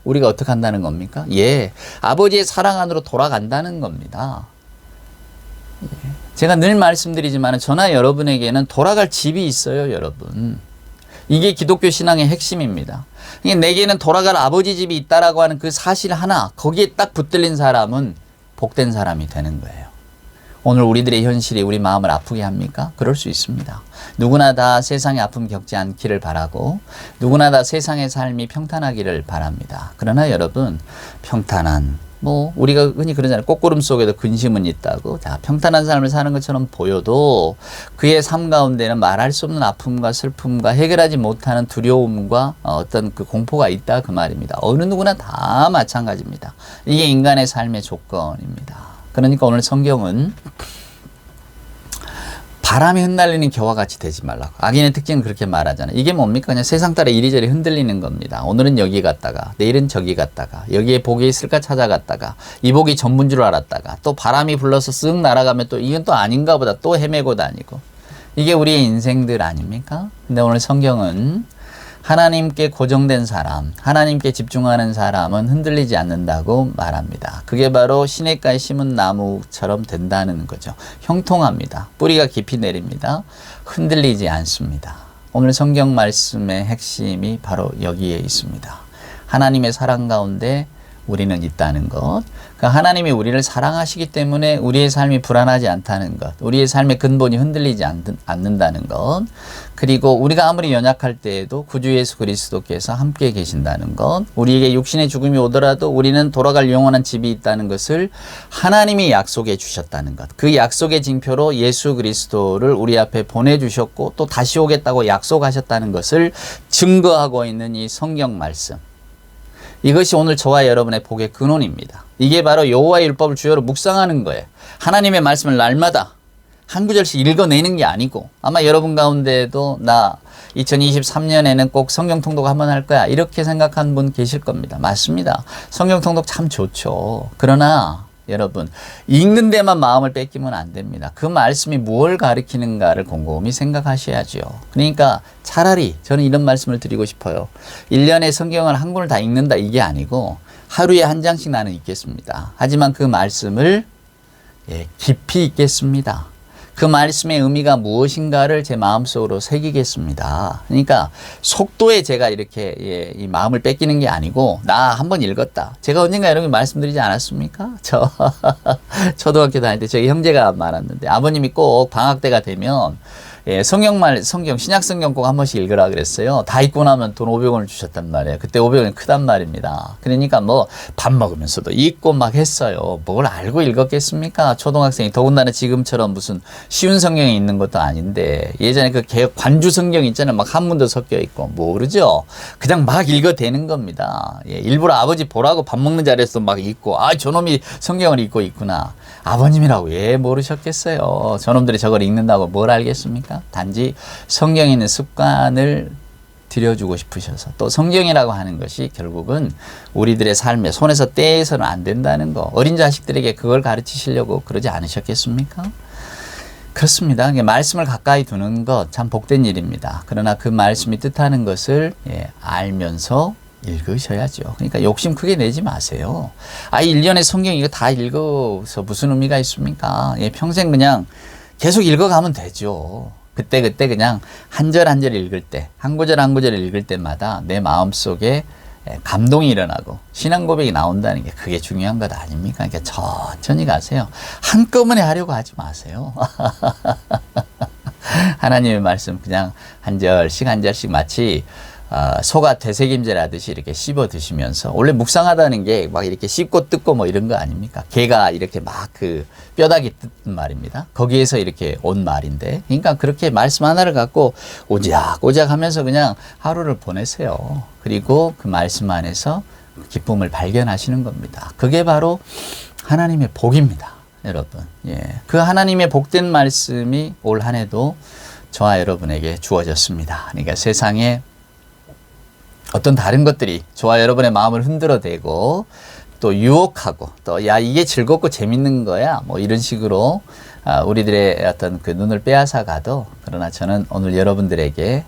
우리가 어떻게 한다는 겁니까? 아버지의 사랑 안으로 돌아간다는 겁니다. 제가 늘 말씀드리지만 저나 여러분에게는 돌아갈 집이 있어요, 여러분. 이게 기독교 신앙의 핵심입니다. 내게는 돌아갈 아버지 집이 있다라고 하는 그 사실 하나, 거기에 딱 붙들린 사람은 복된 사람이 되는 거예요. 오늘 우리들의 현실이 우리 마음을 아프게 합니까? 그럴 수 있습니다. 누구나 다 세상의 아픔 겪지 않기를 바라고 누구나 다 세상의 삶이 평탄하기를 바랍니다. 그러나 여러분, 평탄한 우리가 흔히 그러잖아요. 꽃구름 속에도 근심은 있다고. 자, 평탄한 삶을 사는 것처럼 보여도 그의 삶 가운데는 말할 수 없는 아픔과 슬픔과 해결하지 못하는 두려움과 어떤 그 공포가 있다 그 말입니다. 어느 누구나 다 마찬가지입니다. 이게 인간의 삶의 조건입니다. 그러니까 오늘 성경은 바람에 흩날리는 겨와 같이 되지 말라고. 악인의 특징은 그렇게 말하잖아요. 이게 뭡니까? 그냥 세상 따라 이리저리 흔들리는 겁니다. 오늘은 여기 갔다가 내일은 저기 갔다가 여기에 복이 있을까 찾아갔다가 이 복이 전부인 줄 알았다가 또 바람이 불러서 쓱 날아가면 또 이건 또 아닌가 보다 또 헤매고 다니고 이게 우리의 인생들 아닙니까? 근데 오늘 성경은 하나님께 고정된 사람, 하나님께 집중하는 사람은 흔들리지 않는다고 말합니다. 그게 바로 시냇가에 심은 나무처럼 된다는 거죠. 형통합니다. 뿌리가 깊이 내립니다. 흔들리지 않습니다. 오늘 성경 말씀의 핵심이 바로 여기에 있습니다. 하나님의 사랑 가운데 우리는 있다는 것. 그 하나님이 우리를 사랑하시기 때문에 우리의 삶이 불안하지 않다는 것. 우리의 삶의 근본이 흔들리지 않는다는 것. 그리고 우리가 아무리 연약할 때에도 구주 예수 그리스도께서 함께 계신다는 것. 우리에게 육신의 죽음이 오더라도 우리는 돌아갈 영원한 집이 있다는 것을 하나님이 약속해 주셨다는 것. 그 약속의 징표로 예수 그리스도를 우리 앞에 보내주셨고 또 다시 오겠다고 약속하셨다는 것을 증거하고 있는 이 성경 말씀. 이것이 오늘 저와 여러분의 복의 근원입니다. 이게 바로 여호와의 율법을 주요로 묵상하는 거예요. 하나님의 말씀을 날마다 한 구절씩 읽어내는 게 아니고 아마 여러분 가운데에도 나 2023년에는 꼭 성경 통독 한번 할 거야 이렇게 생각한 분 계실 겁니다. 맞습니다. 성경 통독 참 좋죠. 그러나 여러분 읽는 데만 마음을 뺏기면 안 됩니다. 그 말씀이 무엇을 가리키는가를 곰곰이 생각하셔야죠. 그러니까 차라리 저는 이런 말씀을 드리고 싶어요. 1년에 성경을 한 권을 다 읽는다 이게 아니고 하루에 한 장씩 나는 읽겠습니다. 하지만 그 말씀을 깊이 읽겠습니다. 그 말씀의 의미가 무엇인가를 제 마음속으로 새기겠습니다. 그러니까 속도에 제가 이렇게 이 마음을 뺏기는 게 아니고 나 한번 읽었다. 제가 언젠가 여러분 말씀드리지 않았습니까? 저 초등학교 다닐 때 저희 형제가 많았는데 아버님이 꼭 방학 때가 되면 성경 신약 성경 꼭 한 번씩 읽으라 그랬어요. 다 읽고 나면 돈 500원을 주셨단 말이에요. 그때 500원이 크단 말입니다. 그러니까 뭐 밥 먹으면서도 읽고 막 했어요. 뭘 알고 읽었겠습니까? 초등학생이 더군다나 지금처럼 무슨 쉬운 성경이 있는 것도 아닌데 예전에 그 관주 성경 있잖아요. 막 한문도 섞여 있고 모르죠. 그냥 막 읽어대는 겁니다. 일부러 아버지 보라고 밥 먹는 자리에서 막 읽고 저놈이 성경을 읽고 있구나. 아버님이라고 왜 모르셨겠어요. 저놈들이 저걸 읽는다고 뭘 알겠습니까? 단지 성경에 있는 습관을 들여주고 싶으셔서 또 성경이라고 하는 것이 결국은 우리들의 삶에 손에서 떼서는 안 된다는 거 어린 자식들에게 그걸 가르치시려고 그러지 않으셨겠습니까? 그렇습니다. 말씀을 가까이 두는 것 참 복된 일입니다. 그러나 그 말씀이 뜻하는 것을 알면서 읽으셔야죠. 그러니까 욕심 크게 내지 마세요. 1년에 성경 이거 다 읽어서 무슨 의미가 있습니까? 평생 그냥 계속 읽어가면 되죠. 그때 그냥 한 절 한 절 읽을 때, 한 구절 한 구절 읽을 때마다 내 마음속에 감동이 일어나고 신앙 고백이 나온다는 게 그게 중요한 것 아닙니까? 그러니까 천천히 가세요. 한꺼번에 하려고 하지 마세요. 하나님의 말씀 그냥 한 절씩 한 절씩 마치 소가 되새김질하듯이 이렇게 씹어 드시면서 원래 묵상하다는 게 막 이렇게 씹고 뜯고 뭐 이런 거 아닙니까? 개가 이렇게 막 그 뼈다귀 뜯는 말입니다. 거기에서 이렇게 온 말인데 그러니까 그렇게 말씀 하나를 갖고 오작오작 하면서 그냥 하루를 보내세요. 그리고 그 말씀 안에서 기쁨을 발견하시는 겁니다. 그게 바로 하나님의 복입니다. 여러분. 그 하나님의 복된 말씀이 올 한 해도 저와 여러분에게 주어졌습니다. 그러니까 세상에 어떤 다른 것들이 저와 여러분의 마음을 흔들어대고 또 유혹하고 또 이게 즐겁고 재밌는 거야 뭐 이런 식으로 우리들의 어떤 그 눈을 빼앗아 가도 그러나 저는 오늘 여러분들에게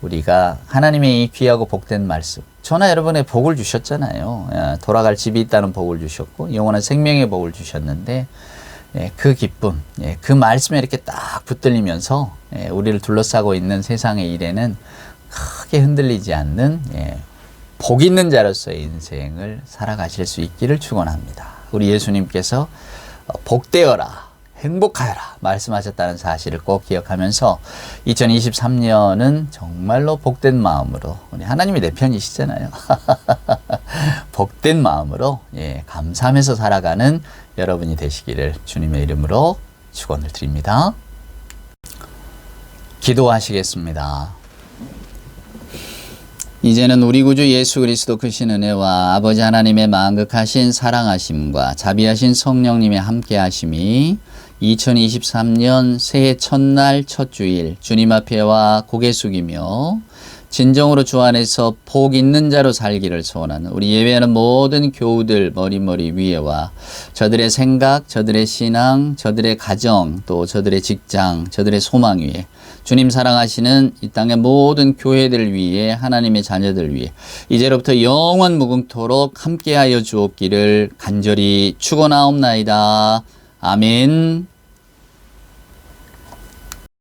우리가 하나님의 이 귀하고 복된 말씀 저나 여러분의 복을 주셨잖아요. 돌아갈 집이 있다는 복을 주셨고 영원한 생명의 복을 주셨는데 그 기쁨 그 말씀에 이렇게 딱 붙들리면서 우리를 둘러싸고 있는 세상의 일에는 크게 흔들리지 않는 복 있는 자로서의 인생을 살아가실 수 있기를 축원합니다. 우리 예수님께서 복되어라 행복하여라 말씀하셨다는 사실을 꼭 기억하면서 2023년은 정말로 복된 마음으로 우리 하나님이 내 편이시잖아요. 복된 마음으로 감사하면서 살아가는 여러분이 되시기를 주님의 이름으로 축원을 드립니다. 기도하시겠습니다. 이제는 우리 구주 예수 그리스도 크신 은혜와 아버지 하나님의 만극하신 사랑하심과 자비하신 성령님의 함께하심이 2023년 새해 첫날 첫 주일 주님 앞에 와 고개 숙이며 진정으로 주 안에서 복 있는 자로 살기를 소원하는 우리 예배하는 모든 교우들 머리 위에와 저들의 생각, 저들의 신앙, 저들의 가정, 또 저들의 직장, 저들의 소망 위에 주님 사랑하시는 이 땅의 모든 교회들 위에 하나님의 자녀들 위에 이제로부터 영원 무궁토록 함께하여 주옵기를 간절히 축원하옵나이다. 아멘.